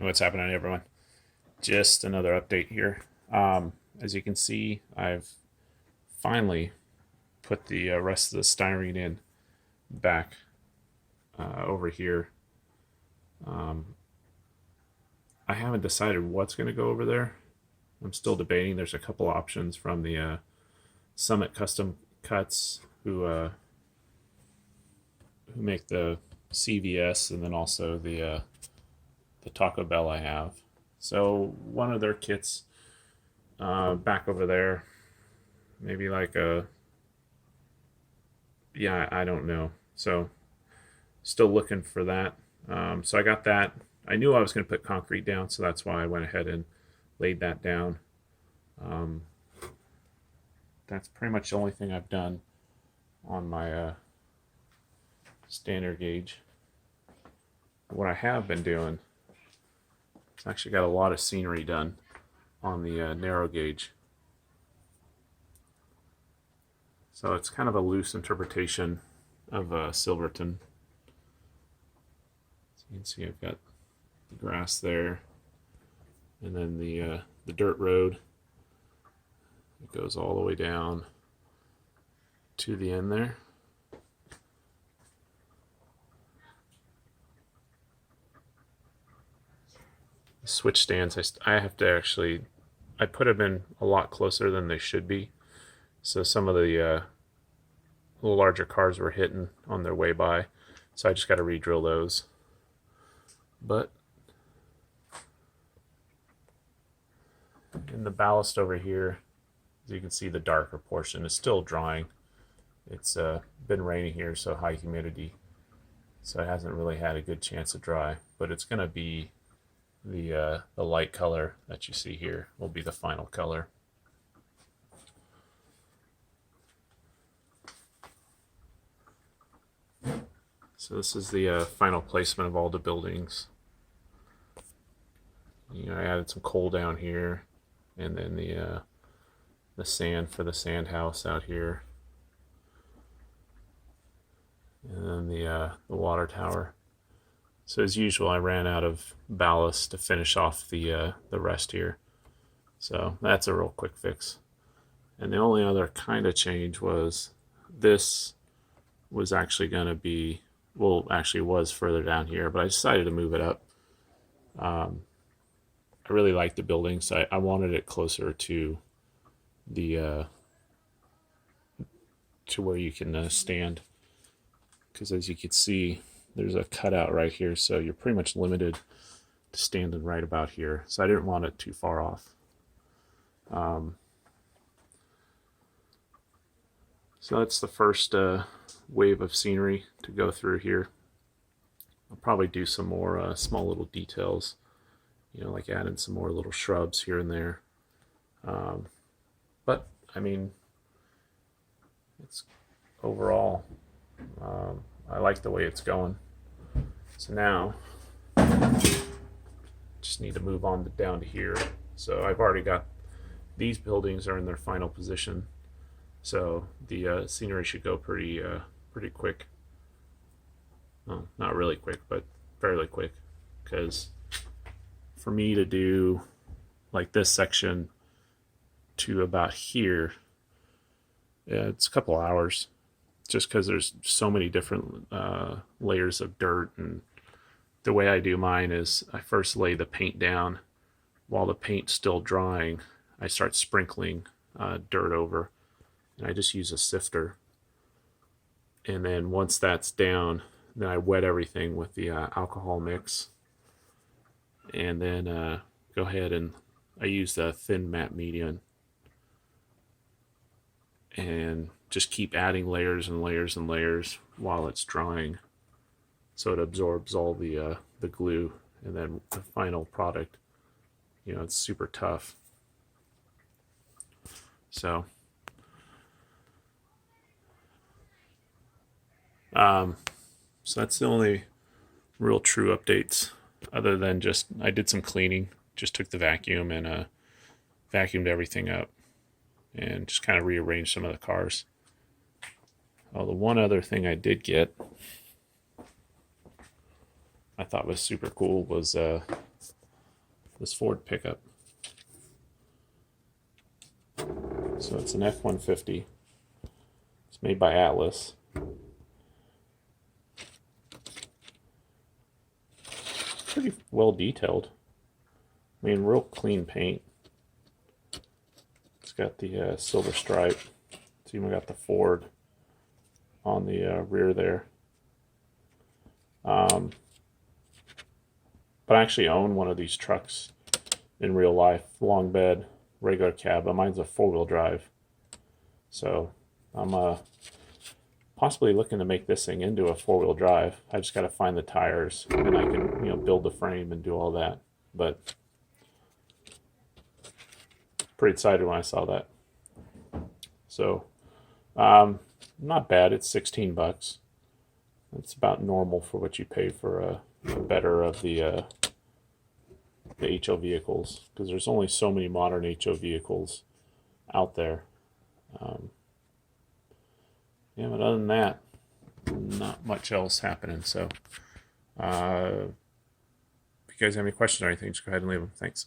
What's happening, everyone? Just another update here. As you can see, I've finally put the rest of the styrene in back over here. I haven't decided what's going to go over there. I'm still debating. There's a couple options from the Summit Custom Cuts who make the CVS, and then also the Taco Bell I have. So one of their kits back over there, maybe like I don't know. So still looking for that. So I got that. I knew I was going to put concrete down, so that's why I went ahead and laid that down. Um, that's pretty much the only thing I've done on my standard gauge. What I have been doing, it's actually got a lot of scenery done on the narrow gauge. So it's kind of a loose interpretation of Silverton. So you can see I've got the grass there, and then the dirt road. It goes all the way down to the end there. The switch stands, I have to actually, I put them in a lot closer than they should be. So some of the little larger cars were hitting on their way by. So I just got to re-drill those. But in the ballast over here, as you can see, the darker portion is still drying. It's been raining here, so high humidity. So it hasn't really had a good chance to dry. But it's going to be the light color that you see here will be the final color. So this is the final placement of all the buildings. I added some coal down here, and then the sand for the sand house out here, and then the water tower. So as usual, I ran out of ballast to finish off the rest here. So that's a real quick fix. And the only other kind of change was this was actually going to be, well, actually was further down here, but I decided to move it up. I really like the building, so I wanted it closer to the to where you can stand, because as you can see, there's a cutout right here, so you're pretty much limited to standing right about here. So I didn't want it too far off. So that's the first wave of scenery to go through here. I'll probably do some more small little details, like adding some more little shrubs here and there. But I mean, it's overall, I like the way it's going. So now, just need to move on down to here. So I've already got, these buildings are in their final position. So the scenery should go pretty quick. Well, not really quick, but fairly quick. Because for me to do like this section to about here, it's a couple hours. Just because there's so many different layers of dirt. And the way I do mine is I first lay the paint down. While the paint's still drying, I start sprinkling dirt over, and I just use a sifter. And then once that's down, then I wet everything with the alcohol mix, and then go ahead and I use the thin matte medium, and just keep adding layers and layers and layers while it's drying, so it absorbs all the glue. And then the final product, it's super tough. So so that's the only real true updates, other than just I did some cleaning, just took the vacuum and vacuumed everything up and just kind of rearranged some of the cars. Oh, the one other thing I did get, I thought was super cool, was this Ford pickup. So it's an F-150. It's made by Atlas. Pretty well detailed. I mean, real clean paint. It's got the silver stripe. It's even got the Ford on the rear there. But I actually own one of these trucks in real life, long bed, regular cab, but mine's a 4-wheel drive. So I'm possibly looking to make this thing into a 4-wheel drive. I just got to find the tires, and I can, you know, build the frame and do all that. But pretty excited when I saw that. So not bad. It's 16 bucks. It's about normal for what you pay for a better of the HO vehicles, because there's only so many modern HO vehicles out there. Yeah, but other than that, not much else happening. So if you guys have any questions or anything, just go ahead and leave them. Thanks.